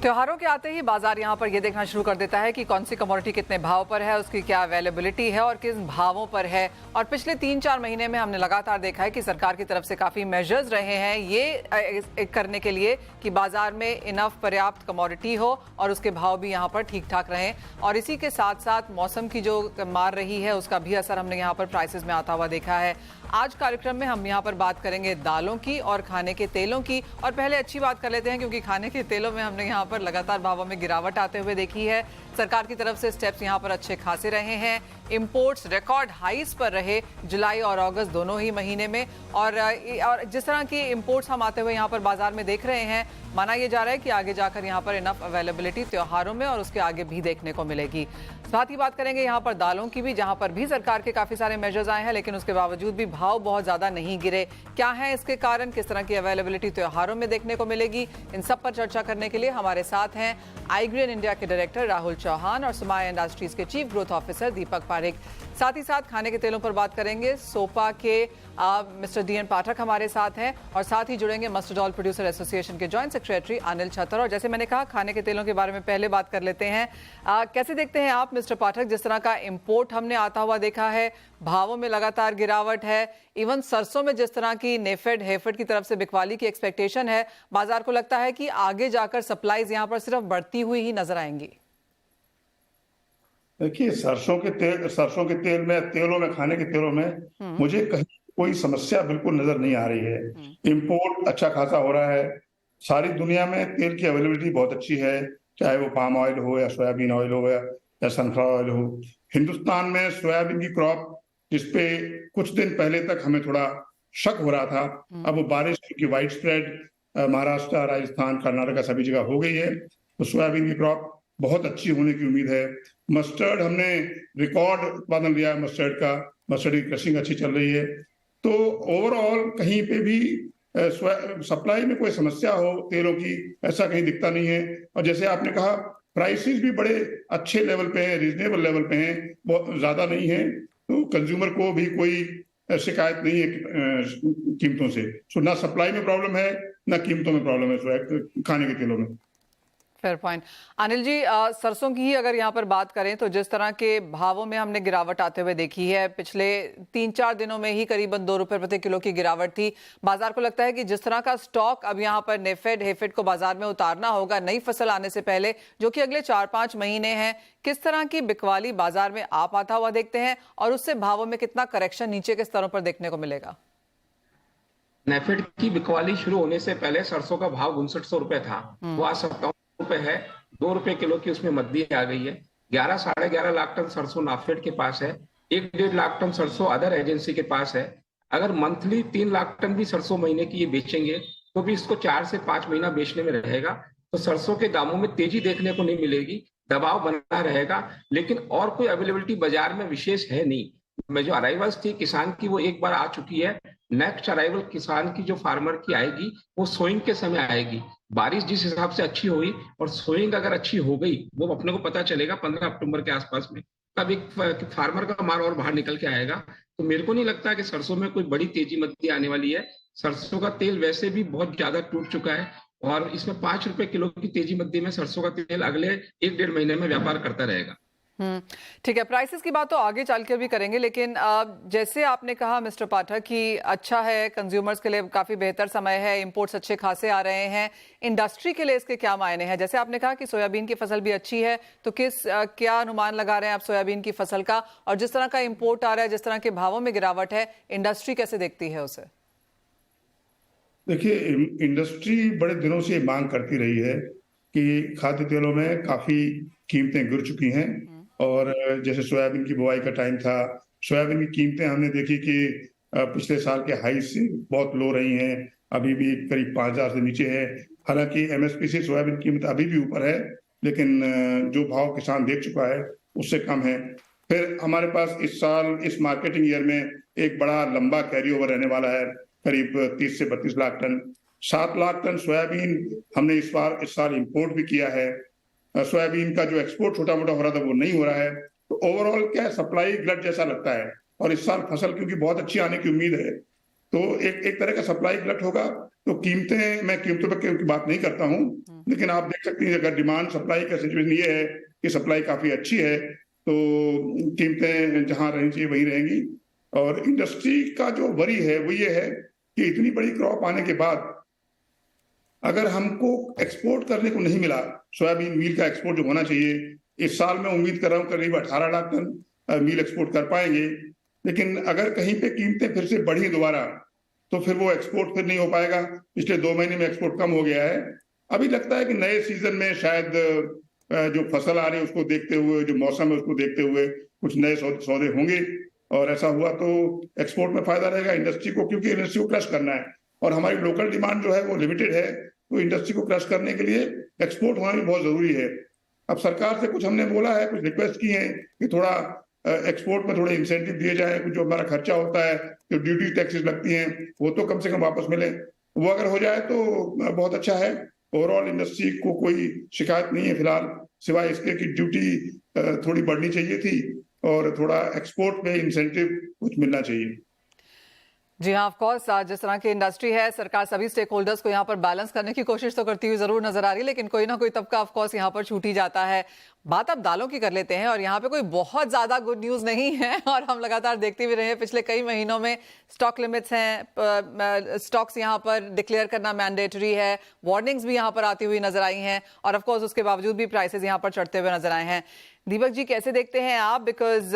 त्योहारों के आते ही बाजार यहाँ पर ये देखना शुरू कर देता है कि कौन सी कमोडिटी कितने भाव पर है, उसकी क्या अवेलेबिलिटी है और किस भावों पर है। और पिछले 3-4 महीने में हमने लगातार देखा है कि सरकार की तरफ से काफ़ी मेजर्स रहे हैं ये करने के लिए कि बाजार में इनफ पर्याप्त कमोडिटी हो और उसके भाव भी यहाँ पर ठीक ठाक रहें। और इसी के साथ साथ मौसम की जो मार रही है उसका भी असर हमने यहाँ पर प्राइसेस में आता हुआ देखा है। आज कार्यक्रम में हम यहाँ पर बात करेंगे दालों की और खाने के तेलों की। और पहले अच्छी बात कर लेते हैं क्योंकि खाने के तेलों में हमने यहाँ पर लगातार भावों में गिरावट आते हुए देखी है। सरकार की तरफ से स्टेप्स यहाँ पर अच्छे खासे रहे हैं। इंपोर्ट्स रिकॉर्ड हाईस पर रहे जुलाई और अगस्त दोनों ही महीने में। और जिस तरह की इंपोर्ट्स हम आते हुए यहाँ पर बाजार में देख रहे हैं, माना यह जा रहा है कि आगे जाकर यहाँ पर इनफ अवेलेबिलिटी त्योहारों में और उसके आगे भी देखने को मिलेगी। साथ ही बात करेंगे यहाँ पर दालों की भी, जहाँ पर भी सरकार के काफी सारे मेजर्स आए हैं लेकिन उसके बावजूद भी भाव बहुत ज्यादा नहीं गिरे। क्या है इसके कारण, किस तरह की अवेलेबिलिटी त्योहारों में देखने को मिलेगी, इन सब पर चर्चा करने के लिए हमारे साथ हैं आईग्रेन इंडिया के डायरेक्टर राहुल चौहान और समाया इंडस्ट्रीज के chief growth officer Deepak Parekh. साथ ही साथ खाने के तेलों पर बात करेंगे, सोपा के मिस्टर डीएन पाठक हमारे साथ हैं और साथ ही जुड़ेंगे मस्टर्ड ऑयल प्रोड्यूसर एसोसिएशन के जॉइंट सेक्रेटरी अनिल छतर। और जैसे मैंने कहा, खाने के तेलों के बारे में पहले बात कर लेते हैं। कैसे देखते हैं आप मिस्टर पाठक, जिस तरह का इंपोर्ट हमने आता हुआ देखा है, भावों में लगातार गिरावट है, इवन सरसों में जिस तरह की नेफेड हेफेड की तरफ से बिकवाली की एक्सपेक्टेशन है, बाजार को लगता है कि आगे जाकर सप्लाईज यहाँ पर सिर्फ बढ़ती हुई ही नजर आएंगी। देखिए, सरसों के तेल में, तेलों में, खाने के तेलों में मुझे कहीं कोई समस्या बिल्कुल नजर नहीं आ रही है। इंपोर्ट अच्छा खासा हो रहा है, सारी दुनिया में तेल की अवेलेबिलिटी बहुत अच्छी है, चाहे वो पाम ऑयल हो या सोयाबीन ऑयल हो या सनफ्लावर ऑयल हो। हिंदुस्तान में सोयाबीन की क्रॉप, जिसपे कुछ दिन पहले तक हमें थोड़ा शक हो रहा था, अब वो बारिश की वाइड स्प्रेड महाराष्ट्र, राजस्थान, कर्नाटक सभी जगह हो गई है, तो सोयाबीन की क्रॉप बहुत अच्छी होने की उम्मीद है। मस्टर्ड हमने रिकॉर्ड उत्पादन लिया है मस्टर्ड का, मस्टर्ड की क्रशिंग अच्छी चल रही है। तो ओवरऑल कहीं पे भी सप्लाई में कोई समस्या हो तेलों की, ऐसा कहीं दिखता नहीं है। और जैसे आपने कहा, प्राइसेस भी बड़े अच्छे लेवल पे हैं, रीजनेबल लेवल पे हैं, बहुत ज्यादा नहीं है, तो कंज्यूमर को भी कोई शिकायत नहीं है कीमतों से। तो ना सप्लाई में प्रॉब्लम है, ना कीमतों में प्रॉब्लम है खाने के तेलों में। Fair point. अनिल जी, सरसों की ही अगर यहाँ पर बात करें तो जिस तरह के भावों में हमने गिरावट आते हुए देखी है, पिछले 3-4 दिनों में ही करीबन 2 रुपए प्रति किलो की गिरावट थी। बाजार को लगता है कि जिस तरह का स्टॉक अब यहाँ पर नेफेड हेफेड को बाजार में उतारना होगा नई फसल आने से पहले, जो कि अगले 4-5 महीने हैं, किस तरह की बिकवाली बाजार में आप आता हुआ देखते हैं और उससे भावों में कितना करेक्शन नीचे के स्तरों पर देखने को मिलेगा? नेफेड की बिकवाली शुरू होने से पहले सरसों का भाव 5900 रुपए था, वो आज 57 रुपए है। 2 रुपए किलो की उसमें मद्दी आ गई है। 11-11.5 लाख टन सरसों नाफेड के पास है, 1-1.5 लाख टन सरसों अदर एजेंसी के पास है। अगर मंथली 3 लाख टन भी सरसों महीने की ये बेचेंगे तो भी इसको 4 से 5 महीना बेचने में रहेगा। तो सरसों के दामों में तेजी देखने को नहीं मिलेगी, दबाव बना रहेगा, लेकिन और कोई अवेलेबिलिटी बाजार में विशेष है नहीं। में जो अराइवल्स थी किसान की, वो एक बार आ चुकी है। नेक्स्ट अराइवल किसान की जो फार्मर की आएगी वो सोइंग के समय आएगी। बारिश जिस हिसाब से अच्छी हुई और सोइंग अगर अच्छी हो गई, वो अपने को पता चलेगा 15 अक्टूबर के आसपास में, तब एक फार्मर का माल और बाहर निकल के आएगा। तो मेरे को नहीं लगता कि सरसों में कोई बड़ी तेजी मद्दी आने वाली है। सरसों का तेल वैसे भी बहुत ज्यादा टूट चुका है और इसमें 5 रुपए किलो की तेजी मद्दी में सरसों का तेल अगले 1-1.5 महीने में व्यापार करता रहेगा। ठीक है, प्राइसेस की बात तो आगे चलकर भी करेंगे, लेकिन जैसे आपने कहा मिस्टर पाठक कि अच्छा है, कंज्यूमर्स के लिए काफ़ी बेहतर समय है, इंपोर्ट्स अच्छे खासे आ रहे हैं, इंडस्ट्री के लिए इसके क्या मायने हैं? जैसे आपने कहा कि सोयाबीन की फसल भी अच्छी है, तो क्या अनुमान लगा रहे हैं आप सोयाबीन की फसल का? और जिस तरह का इंपोर्ट आ रहा है, जिस तरह के भावों में गिरावट है, इंडस्ट्री कैसे देखती है उसे? देखिए, इंडस्ट्री बड़े दिनों से मांग करती रही है कि खाद्य तेलों में काफी कीमतें गिर चुकी हैं। और जैसे सोयाबीन की बुआई का टाइम था, सोयाबीन की कीमतें हमने देखी कि पिछले साल के हाई से बहुत लो रही हैं, अभी भी करीब 5000 से नीचे है। हालांकि एमएसपी से सोयाबीन की कीमत अभी भी ऊपर है, लेकिन जो भाव किसान देख चुका है उससे कम है। फिर हमारे पास इस साल, इस मार्केटिंग ईयर में एक बड़ा लंबा कैरी ओवर रहने वाला है, करीब 30 से 32 lakh ton. 7 lakh ton soybean हमने इस साल इंपोर्ट भी किया है। सोयाबीन का जो एक्सपोर्ट छोटा मोटा हो रहा था वो नहीं हो रहा है। तो ओवरऑल क्या है, सप्लाई ग्लट जैसा लगता है। और इस साल फसल क्योंकि बहुत अच्छी आने की उम्मीद है, तो एक तरह का सप्लाई गलत होगा, तो मैं कीमतों पर की बात नहीं करता हूँ, लेकिन आप देख सकती हैं अगर डिमांड सप्लाई का सिचुएशन ये है कि सप्लाई काफी अच्छी है, तो कीमतें जहां रहनी चाहिए वही रहेंगी। और इंडस्ट्री का जो वरी है वो ये है कि इतनी बड़ी क्रॉप आने के बाद अगर हमको एक्सपोर्ट करने को नहीं मिला, सोयाबीन मील का एक्सपोर्ट जो होना चाहिए, इस साल मैं उम्मीद कर रहा हूँ करीब 18 लाख टन मील एक्सपोर्ट कर पाएंगे, लेकिन अगर कहीं पे कीमतें फिर से बढ़ी दोबारा तो फिर वो एक्सपोर्ट फिर नहीं हो पाएगा। पिछले 2 महीने में एक्सपोर्ट कम हो गया है। अभी लगता है कि नए सीजन में शायद जो फसल आ रही है उसको देखते हुए, जो मौसम है उसको देखते हुए कुछ नए सौदे होंगे, और ऐसा हुआ तो एक्सपोर्ट में फायदा रहेगा इंडस्ट्री को, क्योंकि इंडस्ट्री को क्रश करना है और हमारी लोकल डिमांड जो है वो लिमिटेड है, तो इंडस्ट्री को क्रश करने के लिए एक्सपोर्ट होना भी बहुत जरूरी है। अब सरकार से कुछ हमने बोला है, कुछ रिक्वेस्ट की है कि थोड़ा एक्सपोर्ट में थोड़े इंसेंटिव दिए जाए, कुछ जो हमारा खर्चा होता है, जो ड्यूटी टैक्सेस लगती हैं वो तो कम से कम वापस मिले, वो अगर हो जाए तो बहुत अच्छा है। ओवरऑल इंडस्ट्री को कोई शिकायत नहीं है फिलहाल, सिवाय इसके कि ड्यूटी थोड़ी बढ़नी चाहिए थी और थोड़ा एक्सपोर्ट में इंसेंटिव कुछ मिलना चाहिए। जी हाँ, ऑफ कोर्स जिस तरह की इंडस्ट्री है, सरकार सभी स्टेक होल्डर्स को यहाँ पर बैलेंस करने की कोशिश तो करती हुई जरूर नजर आ रही है, लेकिन कोई ना कोई तबका ऑफ कोर्स यहाँ पर छूट ही जाता है। बात अब दालों की कर लेते हैं, और यहाँ पे कोई बहुत ज्यादा गुड न्यूज नहीं है, और हम लगातार देखते भी रहे हैं पिछले कई महीनों में स्टॉक लिमिट्स हैं, स्टॉक्स यहाँ पर डिक्लेयर करना मैंडेटरी है, वार्निंग्स भी यहाँ पर आती हुई नजर आई हैं, और ऑफ कोर्स उसके बावजूद भी प्राइसेस यहाँ पर चढ़ते हुए नजर आए हैं। दीपक जी, कैसे देखते हैं आप? बिकॉज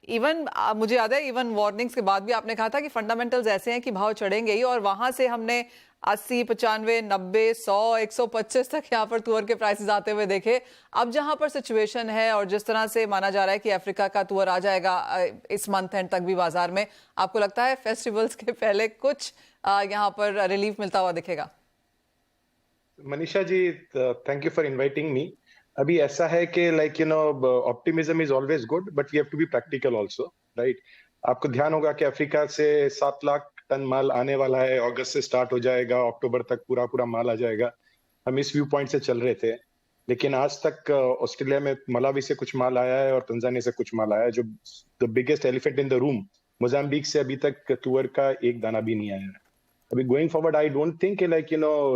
इवन मुझे याद है, इवन वार्निंग्स के बाद भी आपने कहा था कि फंडामेंटल्स ऐसे हैं कि भाव चढ़ेंगे ही, और वहां से हमने 80, 95, 90, 100, 125 तक यहाँ पर तुअर के प्राइसेस आते हुए देखे। अब जहां पर सिचुएशन है और जिस तरह से माना जा रहा है कि अफ्रीका का तुअर आ जाएगा इस मंथ एंड तक भी बाजार में, आपको लगता है फेस्टिवल्स के पहले कुछ यहाँ पर रिलीफ मिलता हुआ दिखेगा? Manisha ji, thank you for inviting me. अभी ऐसा है कि optimism is always good, but we have to be practical also, right? आपको ध्यान होगा कि अफ्रीका से 7 लाख टन माल आने वाला है, अगस्त से स्टार्ट हो जाएगा, अक्टूबर तक पूरा माल आ जाएगा। हम इस व्यू पॉइंट से चल रहे थे, लेकिन आज तक ऑस्ट्रेलिया में मलावी से कुछ माल आया है और तंजानिया से कुछ माल आया है। जो the biggest elephant in the room, Mozambique से अभी तक तुअर का एक दाना भी नहीं आया है। अभी going forward I don't think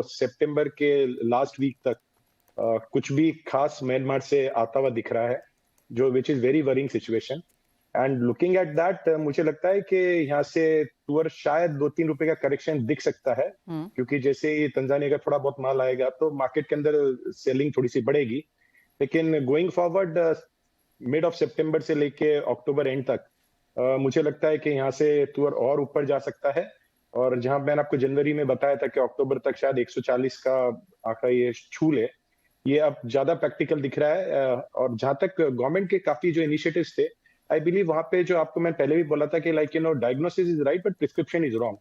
सितंबर के लास्ट वीक तक कुछ भी खास म्यांमार से आता हुआ दिख रहा है, जो which is very worrying situation. And looking at that, मुझे लगता है कि यहाँ से तुअर शायद 2-3 रुपए का करेक्शन दिख सकता है, क्योंकि जैसे ही तंजानिया का थोड़ा बहुत माल आएगा तो मार्केट के अंदर सेलिंग थोड़ी सी बढ़ेगी। लेकिन गोइंग फॉरवर्ड मिड ऑफ सितंबर से लेके अक्टूबर एंड तक मुझे लगता है कि यहाँ से तुअर और ऊपर जा सकता है। और जहां मैंने आपको जनवरी में बताया था कि अक्टूबर तक शायद 140 का आंकड़ा ये छू ले, ये अब ज्यादा प्रैक्टिकल दिख रहा है। और जहां तक गवर्नमेंट के काफी जो इनिशिएटिव्स थे, आई बिलीव वहां पे जो आपको मैं पहले भी बोला था कि diagnosis is right but prescription is wrong.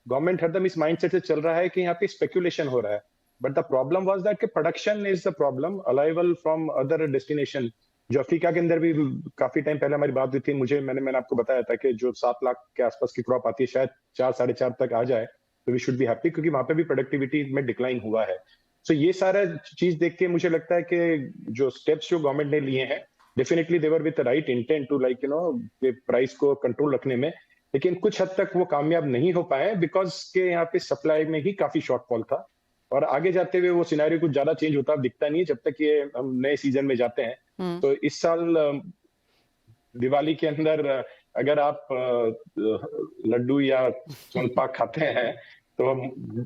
Government हरदम इस माइंडसेट से चल रहा है कि यहाँ पे स्पेकुलेशन हो रहा है, but the problem was that कि production is the problem, arrival from other destination. जो अफ्रीका के अंदर भी काफी टाइम पहले हमारी बात हुई थी, मैंने आपको बताया था कि जो 7 लाख के आसपास की क्रॉप आती है, शायद 4-4.5 तक आ जाए, तो वी शुड बी हैप्पी, क्योंकि वहां पे भी प्रोडक्टिविटी में डिक्लाइन हुआ है। सो ये सारा चीज देख के मुझे लगता है कि जो स्टेप्स जो गवर्नमेंट ने लिए हैं, definitely they were with right intent to price को कंट्रोल रखने में, लेकिन कुछ हद तक वो कामयाब नहीं हो पाए बिकॉज के यहाँ पे सप्लाई में ही काफी शॉर्टफॉल था। और आगे जाते हुए वो सिनेरियो कुछ ज्यादा चेंज होता दिखता नहीं है जब तक ये हम नए सीजन में जाते हैं। तो इस साल दिवाली के अंदर अगर आप लड्डू या सोनपाक खाते हैं तो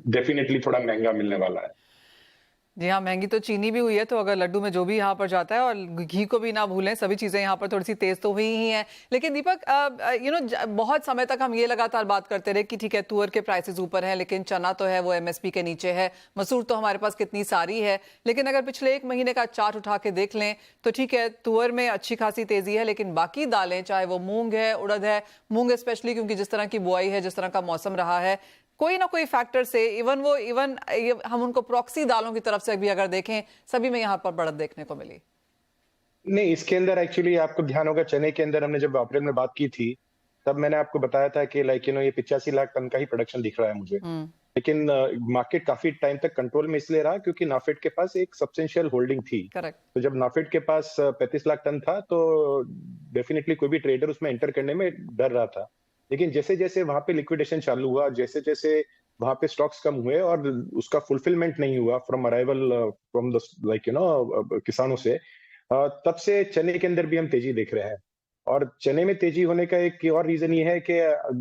डेफिनेटली थोड़ा महंगा मिलने वाला है। जी हाँ, महंगी तो चीनी भी हुई है, तो अगर लड्डू में जो भी यहाँ पर जाता है, और घी को भी ना भूलें, सभी चीजें यहाँ पर थोड़ी सी तेज तो हुई ही हैं। लेकिन दीपक, बहुत समय तक हम ये लगातार बात करते रहे कि ठीक है तुअर के प्राइसेस ऊपर हैं, लेकिन चना तो है वो एमएसपी के नीचे है, मसूर तो हमारे पास कितनी सारी है। लेकिन अगर पिछले 1 महीने का चार्ट उठा के देख लें तो ठीक है, तुअर में अच्छी खासी तेजी है, लेकिन बाकी दालें, चाहे वो मूंग है, उड़द है, मूंग स्पेशली क्योंकि जिस तरह की बुआई है, जिस तरह का मौसम रहा है, कोई ना कोई फैक्टर से इवन हम उनको प्रॉक्सी दालों की तरफ से भी अगर देखें, सभी में यहाँ पर बढ़त देखने को मिली। नहीं, इसके अंदर एक्चुअली आपको ध्यान होगा, चने के अंदर हमने जब अप्रैल में बात की थी, तब मैंने आपको बताया था कि ये 85 लाख टन का ही प्रोडक्शन दिख रहा है मुझे। लेकिन मार्केट काफी टाइम तक कंट्रोल में इसलिए रहा क्योंकि नाफेड के पास एक सब्सटेंशियल होल्डिंग थी। करेक्ट। तो जब नाफेड के पास 35 लाख टन था तो डेफिनेटली कोई भी ट्रेडर उसमें एंटर करने में डर रहा था। लेकिन जैसे जैसे वहां पे लिक्विडेशन चालू हुआ, जैसे जैसे वहां पे स्टॉक्स कम हुए और उसका फुलफिलमेंट नहीं हुआ from arrival from the like किसानों से, तब से चने के अंदर भी हम तेजी देख रहे हैं। और चने में तेजी होने का एक और रीजन ये है कि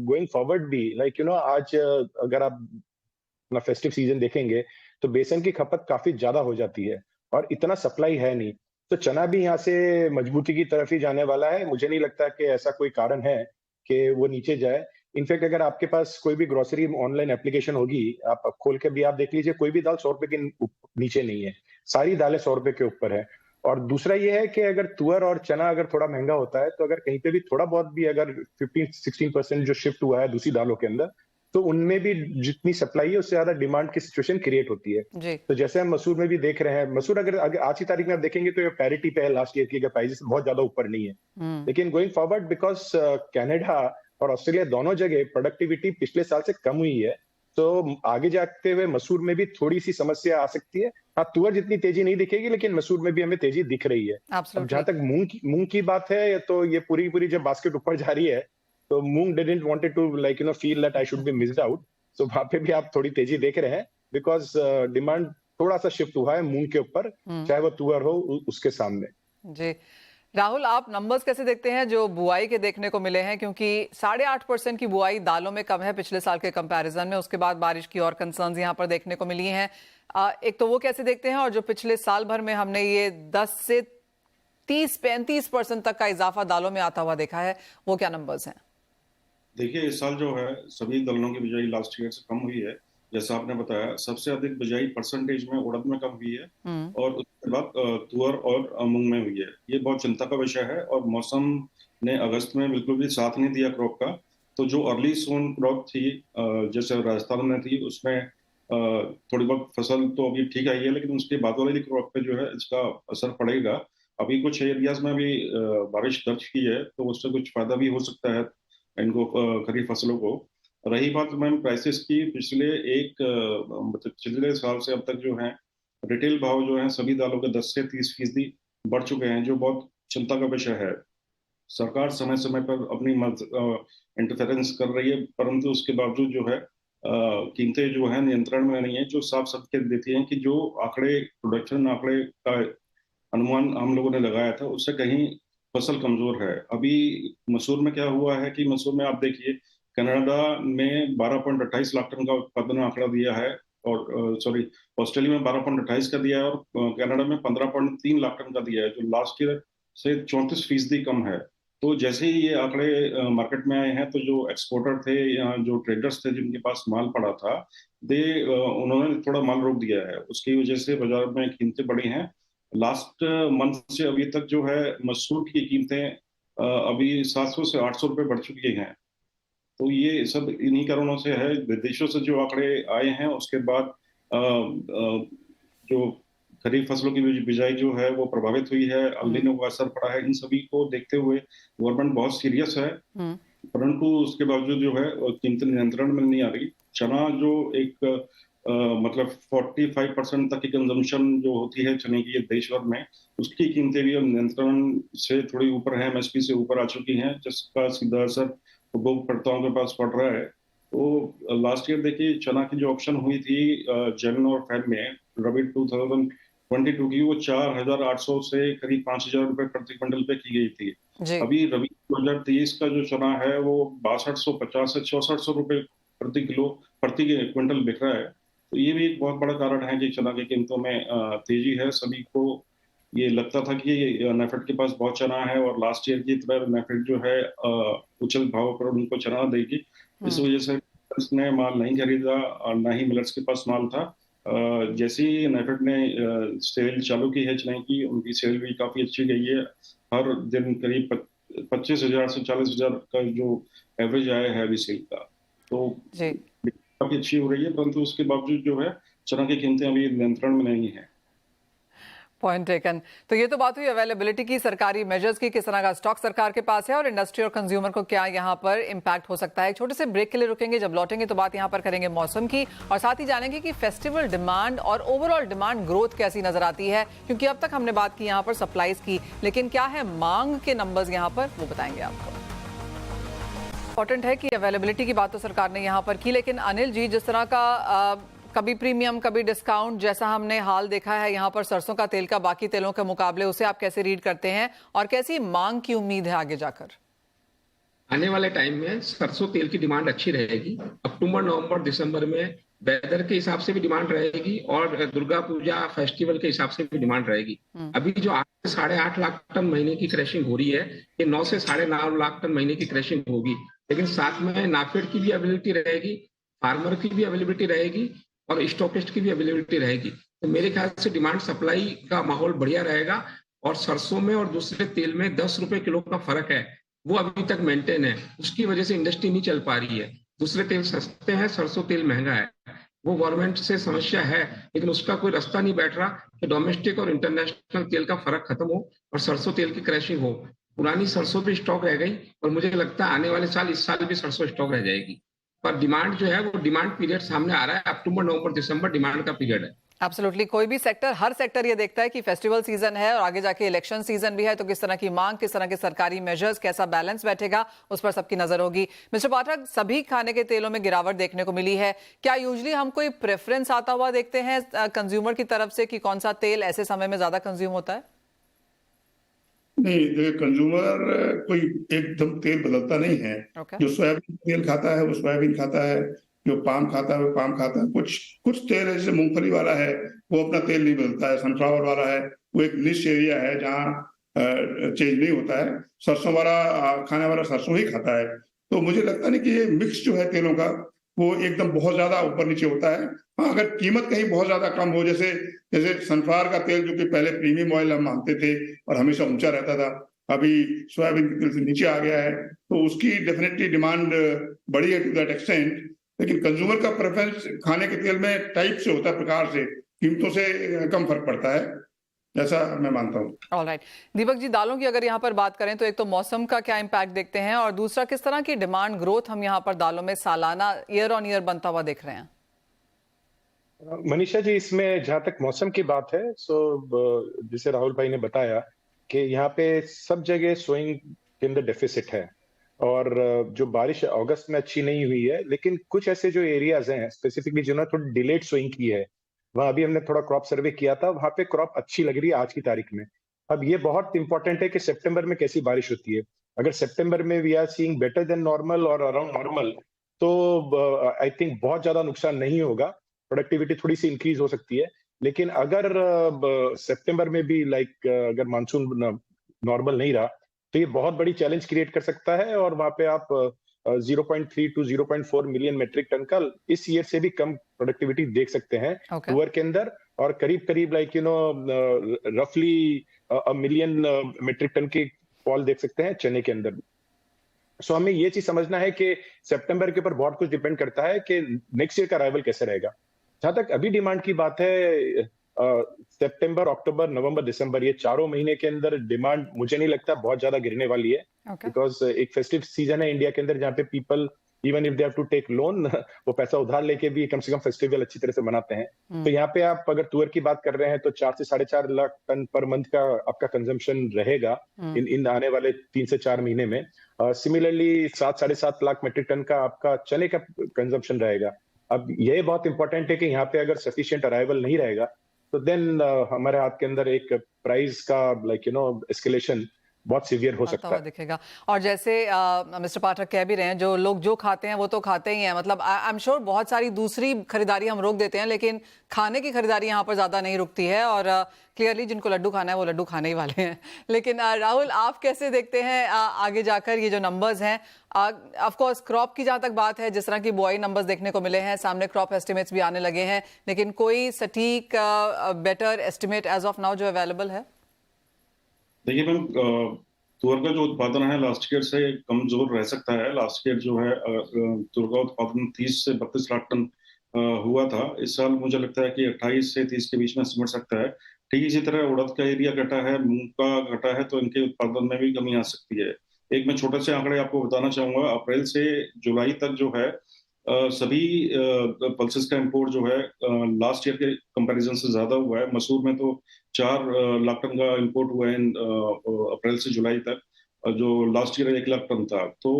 गोइंग फॉरवर्ड भी आज अगर आप अपना फेस्टिव सीजन देखेंगे तो बेसन की खपत काफी ज्यादा हो जाती है और इतना सप्लाई है नहीं, तो चना भी यहाँ से मजबूती की तरफ ही जाने वाला है। मुझे नहीं लगता कि ऐसा कोई कारण है कि वो नीचे जाए। इनफैक्ट अगर आपके पास कोई भी ग्रोसरी ऑनलाइन एप्लीकेशन होगी, आप खोल के भी आप देख लीजिए, कोई भी दाल 100 रुपए के नीचे नहीं है, सारी दालें 100 रुपए के ऊपर है। और दूसरा ये है कि अगर तुअर और चना अगर थोड़ा महंगा होता है, तो अगर कहीं पे भी थोड़ा बहुत भी अगर 15-16% जो शिफ्ट हुआ है दूसरी दालों के अंदर, तो उनमें भी जितनी सप्लाई है उससे ज्यादा डिमांड की सिचुएशन क्रिएट होती है। जी। तो जैसे हम मसूर में भी देख रहे हैं, मसूर अगर आज की तारीख में आप देखेंगे तो ये पैरिटी पे है लास्ट ईयर की, प्राइसेस बहुत ज्यादा ऊपर नहीं है। लेकिन गोइंग फॉरवर्ड बिकॉज कनाडा और ऑस्ट्रेलिया दोनों जगह प्रोडक्टिविटी पिछले साल से कम हुई है, तो आगे जाते हुए मसूर में भी थोड़ी सी समस्या आ सकती है। हाँ, तुअर जितनी तेजी नहीं दिखेगी, लेकिन मसूर में भी हमें तेजी दिख रही है। अब जहां तक मूंग की बात है, तो ये पूरी जब बास्केट ऊपर जा रही है, तो मूंग didn't wanted to feel that I should be missed out, so वहां पे भी आप थोड़ी तेजी देख रहे हैं बिकॉज डिमांड थोड़ा सा शिफ्ट हुआ है मूंग के ऊपर, चाहे वो तुअर हो उसके सामने। जी राहुल, आप नंबर्स कैसे देखते हैं जो बुआई के देखने को मिले हैं, क्योंकि 8.5% की बुआई दालों में कम है पिछले साल के कंपैरिजन में, उसके बाद बारिश की और कंसर्न्स यहाँ पर देखने को मिली हैं। एक तो वो कैसे देखते हैं, और जो पिछले साल भर में हमने ये 10 से 30-35% तक का इजाफा दालों में आता हुआ देखा है, वो क्या नंबर्स हैं? देखिए, इस साल जो है सभी दलहनों की बिजाई लास्ट ईयर से कम हुई है। जैसा आपने बताया, सबसे अधिक बिजाई परसेंटेज में उड़द में कम हुई है और उसके बाद तुअर और मूंग में हुई है। ये बहुत चिंता का विषय है और मौसम ने अगस्त में बिल्कुल भी साथ नहीं दिया क्रॉप का। तो जो अर्ली सोन क्रॉप थी, जैसे राजस्थान में थी, उसमें थोड़ी बहुत फसल तो अभी ठीक आई है, लेकिन उसके बाद वाली क्रॉप पे जो है इसका असर पड़ेगा। अभी कुछ एरियाज में भी बारिश दर्ज की है, तो उससे कुछ फायदा भी हो सकता है इनको, खरीफ फसलों को। रही बात मैम प्राइसेस की, पिछले साल से अब तक जो है रिटेल भाव जो है सभी दालों के 10 से 30% बढ़ चुके हैं, जो बहुत चिंता का विषय है। सरकार समय समय पर अपनी इंटरफेरेंस कर रही है, परंतु उसके बावजूद जो है कीमतें जो है नियंत्रण में नहीं है, जो साफ संकेत देती हैं कि जो प्रोडक्शन आंकड़े का अनुमान हम लोगों ने लगाया था उससे कहीं फसल कमजोर है। अभी मसूर में क्या हुआ है कि मसूर में आप देखिए, कनाडा में 12.28 लाख टन का उत्पादन आंकड़ा दिया है, और ऑस्ट्रेलिया में 12.28 का दिया है, और कनाडा में 15.3 लाख टन का दिया है, जो लास्ट ईयर से 34% कम है। तो जैसे ही ये आंकड़े मार्केट में आए हैं, तो जो एक्सपोर्टर थे या जो ट्रेडर्स थे जिनके पास माल पड़ा था, उन्होंने थोड़ा माल रोक दिया है। उसकी वजह से बाजार में कीमतें बढ़ी हैं। लास्ट मंथ से अभी तक जो है मसूर की कीमतें अभी 700 से 800 रुपए बढ़ चुकी हैं। तो ये सब इन्हीं कारणों से है। विदेशों से जो आंकड़े आए हैं, उसके बाद जो खरीफ फसलों की बिजाई जो है वो प्रभावित हुई है, अल्नीनो का असर पड़ा है। इन सभी को देखते हुए गवर्नमेंट बहुत सीरियस है, परंतु उसके बावजूद जो है कीमतें नियंत्रण में नहीं आ रही। चना जो एक मतलब 45% तक की कंजम्पशन जो होती है चने की देश भर में, उसकी कीमतें भी नियंत्रण से थोड़ी ऊपर है, MSP से ऊपर आ चुकी हैं, जिसका सीधा असर उपभोक्ताओं के पास पड़ रहा है। तो लास्ट ईयर देखिए, चना की जो ऑप्शन हुई थी जन और फेब में रबी 2022 की, वो 4,800 से करीब 5,000 रुपए प्रति क्विंटल पे की गई थी। अभी रबी 2023 का जो चना है वो 6250 से 6400 रुपए प्रति क्विंटल बिक रहा है। तो ये भी एक बहुत बड़ा कारण है कि चना की कीमतों में तेजी है। सभी को ये लगता था कि नेफेड के पास बहुत चना है और लास्ट ईयर की तरह नेफेड जो है उचित भाव पर उनको चना देगी। इस वजह से उसने माल नहीं खरीदा और ना ही मिलर्स के पास माल था। जैसे ही नेफेड ने सेल चालू की है चने की, उनकी सेल भी काफी अच्छी गई है। हर दिन करीब 25,000 से 40,000 का जो एवरेज आया है अभी सेल का, तो काफी अच्छी हो रही है। परंतु उसके बावजूद जो है चना की कीमतें अभी नियंत्रण में नहीं है। Point taken. तो ये तो बात हुई अवेलेबिलिटी की, सरकारी मेजर्स की, किस तरह का स्टॉक सरकार के पास है और इंडस्ट्री और कंज्यूमर को क्या यहाँ पर इम्पैक्ट हो सकता है। एक छोटे से ब्रेक के लिए रुकेंगे, जब लौटेंगे तो बात यहाँ पर करेंगे मौसम की, और साथ ही जानेंगे कि फेस्टिवल डिमांड और ओवरऑल डिमांड ग्रोथ कैसी नजर आती है, क्योंकि अब तक हमने बात की यहाँ पर सप्लाईज की, लेकिन क्या है मांग के नंबर्स यहाँ पर, वो बताएंगे आपको। इम्पोर्टेंट है कि अवेलेबिलिटी की बात तो सरकार ने यहाँ पर की, लेकिन अनिल जी, जिस तरह का कभी प्रीमियम कभी डिस्काउंट जैसा हमने हाल देखा है यहाँ पर सरसों का तेल का बाकी तेलों के मुकाबले, उसे आप कैसे रीड करते हैं और कैसी मांग की उम्मीद है आगे जाकर? आने वाले टाइम में सरसों तेल की डिमांड अच्छी रहेगी। अक्टूबर, नवंबर, दिसंबर में वेदर के हिसाब से भी डिमांड रहेगी और दुर्गा पूजा फेस्टिवल के हिसाब से भी डिमांड रहेगी। अभी जो 8 से 8.5 लाख टन महीने की क्रैशिंग हो रही है, ये 9 से 9.5 लाख टन महीने की क्रैशिंग होगी। लेकिन साथ में नाफेड की भी अवेलेबिलिटी रहेगी, फार्मर की भी अवेलेबिलिटी रहेगी और स्टॉकिस्ट की भी अवेलेबिलिटी रहेगी। तो मेरे ख्याल से डिमांड सप्लाई का माहौल बढ़िया रहेगा और सरसों में और दूसरे तेल में 10 रुपए किलो का फर्क है, वो अभी तक मेंटेन है। उसकी वजह से इंडस्ट्री नहीं चल पा रही है। दूसरे तेल सस्ते हैं, सरसों तेल महंगा है। वो गवर्नमेंट से समस्या है, लेकिन उसका कोई रास्ता नहीं बैठ रहा कि डोमेस्टिक और इंटरनेशनल तेल का फर्क खत्म हो और सरसों तेल की क्रैशिंग हो। पुरानी सरसों भी स्टॉक रह गई और मुझे लगता है आने वाले साल, इस साल भी सरसों स्टॉक रह जाएगी। पर डिमांड जो है वो डिमांड पीरियड सामने आ रहा है। अक्टूबर, नवंबर, दिसंबर डिमांड का पीरियड है। एब्सोल्युटली, कोई भी सेक्टर, हर सेक्टर ये देखता है कि फेस्टिवल सीजन है और आगे जाके इलेक्शन सीजन भी है, तो किस तरह की मांग, किस तरह के सरकारी मेजर्स, कैसा बैलेंस बैठेगा, उस पर सबकी नजर होगी। मिस्टर पाठक, सभी खाने के तेलों में गिरावट देखने को मिली है। क्या यूजुअली हम कोई प्रेफरेंस आता हुआ देखते हैं कंज्यूमर की तरफ से कि कौन सा तेल ऐसे समय में ज्यादा कंज्यूम होता है? नहीं, देखिए, कंज्यूमर कोई एकदम तेल बदलता नहीं है। जो सोयाबीन तेल खाता है वो सोयाबीन खाता है, जो पाम खाता है वो पाम खाता है। कुछ तेल है, जैसे मूंगफली वाला है वो अपना तेल नहीं बदलता है, सनफ्लावर वाला है वो एक निश एरिया है जहाँ चेंज नहीं होता है। सरसों वाला खाने वाला सरसों ही खाता है। तो मुझे लगता नहीं कि ये मिक्स जो है तेलों का वो एकदम बहुत ज्यादा ऊपर नीचे होता है। हाँ, अगर कीमत कहीं बहुत ज्यादा कम हो, जैसे सनफ्लावर का तेल जो कि पहले प्रीमियम ऑयल हम मानते थे और हमेशा ऊंचा रहता था, अभी सोयाबीन के तेल से नीचे आ गया है, तो उसकी डेफिनेटली डिमांड बढ़ी है टू दैट एक्सटेंट। लेकिन कंज्यूमर का प्रेफरेंस खाने के तेल में टाइप से होता है, प्रकार से, कीमतों से कम फर्क पड़ता है, ऐसा मैं मानता हूँ। ऑलराइट, दीपक जी, दालों की अगर यहाँ पर बात करें तो एक तो मौसम का क्या इम्पैक्ट देखते हैं और दूसरा किस तरह की डिमांड ग्रोथ हम यहाँ पर दालों में सालाना ईयर ऑन ईयर बनता हुआ देख रहे हैं? मनीषा जी, इसमें जहां तक मौसम की बात है, जैसे राहुल भाई ने बताया कि यहाँ पे सब जगह सोइंग के अंदर डेफिसिट है और जो बारिश अगस्त में अच्छी नहीं हुई है, लेकिन कुछ ऐसे जो एरियाज हैं स्पेसिफिकली जिन्होंने थोड़ी डिलेड सोइंग की है, वहां अभी हमने थोड़ा क्रॉप सर्वे किया था, वहां पे क्रॉप अच्छी लग रही है आज की तारीख में। अब ये बहुत इंपॉर्टेंट है कि सितंबर में कैसी बारिश होती है। अगर सितंबर में we are seeing better than normal और अराउंड नॉर्मल, तो आई थिंक बहुत ज्यादा नुकसान नहीं होगा, प्रोडक्टिविटी थोड़ी सी इंक्रीज हो सकती है। लेकिन अगर सितंबर में भी अगर मानसून नॉर्मल नहीं रहा तो ये बहुत बड़ी चैलेंज क्रिएट कर सकता है और वहां पे आप 0.3 टू 0.4 मिलियन मेट्रिक टन का इस ईयर से भी कम प्रोडक्टिविटी देख सकते हैं पुअर के अंदर, और करीब रफली मिलियन मेट्रिक टन की फॉल देख सकते हैं चने के अंदर। सो हमें ये चीज समझना है कि सितंबर के ऊपर बहुत कुछ डिपेंड करता है कि नेक्स्ट ईयर का अराइवल कैसे रहेगा। जहां तक अभी डिमांड की बात है, सितंबर, अक्टूबर, नवंबर, दिसंबर, ये चारों महीने के अंदर डिमांड मुझे नहीं लगता बहुत ज्यादा गिरने वाली है, बिकॉज एक फेस्टिव सीजन है इंडिया के अंदर जहाँ पे people even if they have to take loan वो पैसा उधार लेके भी कम से कम फेस्टिवल अच्छी तरह से मनाते हैं। तो यहाँ पे आप अगर तुअर की बात कर रहे हैं तो 4 से 4.5 लाख टन पर मंथ का आपका कंजम्पशन रहेगा इन आने वाले 3 से 4 महीने में। सिमिलरली 7-7.5 लाख मेट्रिक टन का आपका चने का कंजम्पशन रहेगा। अब ये बहुत इंपॉर्टेंट है कि यहाँ पे अगर सफिशिएंट अराइवल नहीं रहेगा तो देन हमारे हाथ के अंदर एक प्राइस का एस्केलेशन बहुत सीवियर हो सकता है दिखेगा। और जैसे मिस्टर पाठक कह भी रहे हैं, जो लोग जो खाते हैं वो तो खाते ही हैं, मतलब आई एम श्योर बहुत सारी दूसरी खरीदारी हम रोक देते हैं, लेकिन खाने की खरीदारी यहाँ पर ज्यादा नहीं रुकती है और क्लियरली जिनको लड्डू खाना है वो लड्डू खाने ही वाले हैं। लेकिन राहुल, आप कैसे देखते हैं आगे जाकर ये जो नंबर्स हैं? ऑफ कोर्स क्रॉप की जहां तक बात है, जिस तरह की बुआई नंबर्स देखने को मिले हैं, सामने क्रॉप एस्टिमेट्स भी आने लगे हैं, लेकिन कोई सटीक better estimate as of now जो अवेलेबल है? देखिए मैम, तुअर का जो उत्पादन है लास्ट ईयर से कमजोर रह सकता है। लास्ट ईयर जो है तुअर का उत्पादन 30 से 32 लाख टन हुआ था। इस साल मुझे लगता है कि 28 से 30 के बीच में सिमट सकता है। ठीक इसी तरह उड़द का एरिया घटा है, मूंग का घटा है, तो इनके उत्पादन में भी कमी आ सकती है। एक मैं छोटे से आंकड़े आपको बताना चाहूंगा। अप्रैल से जुलाई तक जो है सभी पल्सेस का इंपोर्ट जो है लास्ट ईयर के कंपैरिजन से ज्यादा हुआ है। मसूर में तो 4 लाख टन का इंपोर्ट हुआ है अप्रैल से जुलाई तक, जो लास्ट ईयर 1 लाख टन था। तो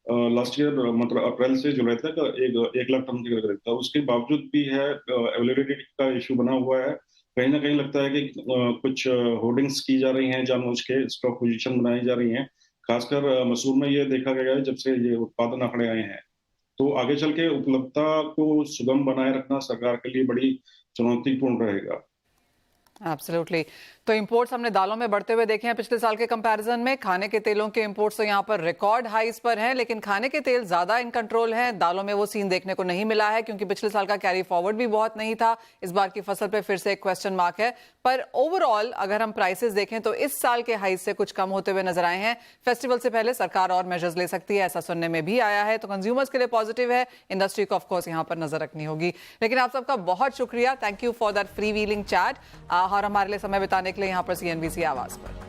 लास्ट ईयर मतलब अप्रैल से जुलाई तक 1 लाख टन के करीब था। उसके बावजूद भी है अवेलेबिलिटी का इशू बना हुआ है। कहीं ना कहीं लगता है कि कुछ होर्डिंग्स की जा रही हैं, जानबूझ के स्टॉक पोजीशन बनाई जा रही हैं। खासकर मसूर में ये देखा गया है जब से ये उत्पादन आंकड़े आए हैं। तो आगे चल के उपलब्धता को सुगम बनाए रखना सरकार के लिए बड़ी चुनौतीपूर्ण रहेगा। एब्सोल्युटली। तो इंपोर्ट्स हमने दालों में बढ़ते हुए देखे हैं पिछले साल के कंपैरिजन में। खाने के तेलों के इंपोर्ट्स तो यहाँ पर रिकॉर्ड हाईज पर हैं, लेकिन खाने के तेल ज्यादा इन कंट्रोल हैं। दालों में वो सीन देखने को नहीं मिला है क्योंकि पिछले साल का कैरी फॉरवर्ड भी बहुत नहीं था। इस बार की फसल पे फिर से एक क्वेश्चन मार्क है। पर ओवरऑल अगर हम प्राइसेस देखें तो इस साल के हाईज से कुछ कम होते हुए नजर आए हैं। फेस्टिवल से पहले सरकार और मेजर्स ले सकती है, ऐसा सुनने में भी आया है। तो कंज्यूमर्स के लिए पॉजिटिव है, इंडस्ट्री को ऑफकोर्स यहाँ पर नजर रखनी होगी। लेकिन आप सबका बहुत शुक्रिया, thank you for that free wheeling chat और हमारे लिए समय बिताने के लिए यहाँ पर CNBC आवाज पर।